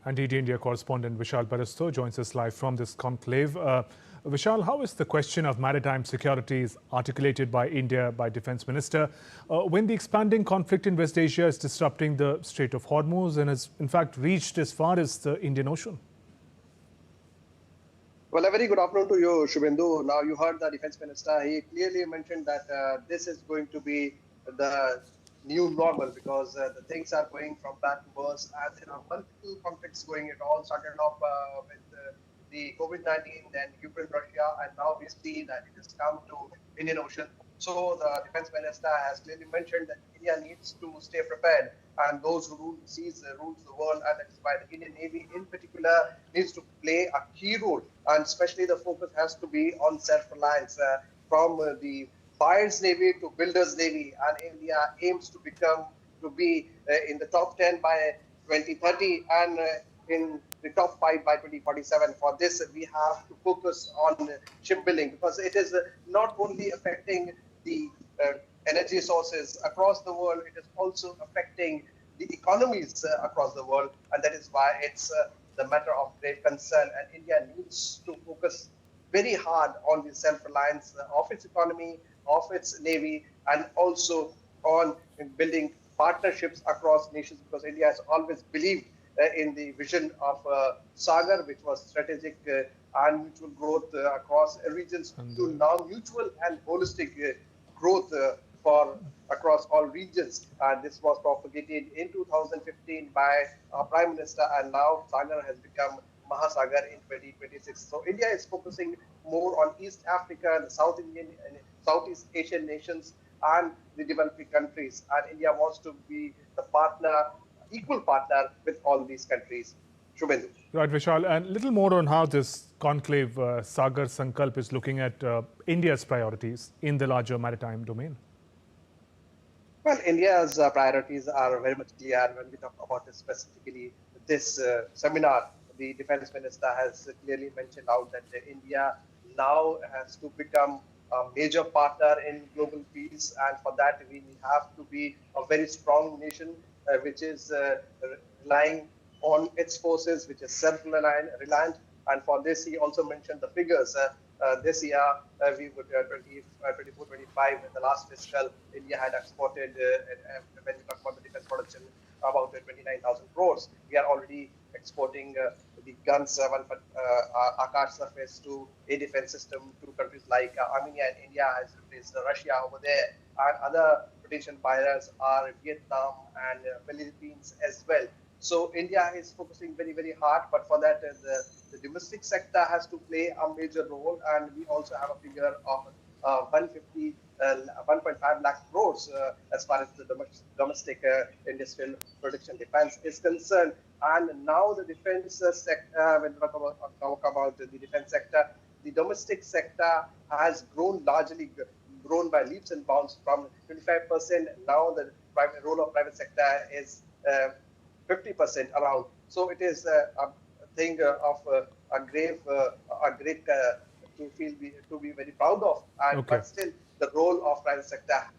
And India correspondent Vishal Parasto joins us live from this conclave. Vishal, how is the question of maritime security articulated by India, by Defence Minister, when the expanding conflict in West Asia is disrupting the Strait of Hormuz and has in fact reached as far as the Indian Ocean? Well, a very good afternoon to you, Shubhendu. Now, you heard the Defence Minister. He clearly mentioned that this is going to be the new normal because the things are going from bad to worse and there are multiple conflicts going. It all started off with the COVID-19, then Ukraine, Russia, and now we see that it has come to Indian Ocean. So the Defence Minister has clearly mentioned that India needs to stay prepared, and those who rule the seas rules the world, and that is why the Indian Navy in particular needs to play a key role, and especially the focus has to be on self-reliance from the buyer's navy to builder's navy, and India aims to be in the top 10 by 2030 and in the top 5 by 2047. For this, we have to focus on shipbuilding because it is not only affecting the energy sources across the world, it is also affecting the economies across the world, and that is why it's the matter of great concern, and India needs to focus very hard on the self-reliance of its economy, of its navy, and also on building partnerships across nations, because India has always believed in the vision of SAGAR, which was strategic and mutual growth across regions, to now mutual and holistic growth for across all regions. This was propagated in 2015 by our Prime Minister, and now SAGAR has become Mahasagar in 2026. So India is focusing more on East Africa, the South Indian and Southeast Asian nations, and the developing countries. And India wants to be the partner, equal partner with all these countries. Shubhendu. Right, Vishal, and a little more on how this conclave, Sagar Sankalp, is looking at India's priorities in the larger maritime domain. Well, India's priorities are very much clear when we talk about this specifically. This seminar, the Defence Minister has clearly mentioned out that India now has to become a major partner in global peace, and for that we have to be a very strong nation which is relying on its forces, which is self-reliant. And for this, he also mentioned the figures. This year, we would 24-25, in the last fiscal, India had exported, when we talk about the defense production, about 29,000 crores. We are already exporting the guns, Akash surface to a defense system to countries like Armenia, and India has replaced Russia over there. And other potential buyers are Vietnam and Philippines as well. So India is focusing very, very hard, but for that, the domestic sector has to play a major role, and we also have a figure of 1.5 lakh crores as far as the domestic industrial production defense is concerned. And now the defense sector, when we talk about the defense sector, the domestic sector has grown by leaps and bounds from 25%. Now the role of private sector is 50% around. So it is a thing of a great to be very proud of. And but still, the role of private sector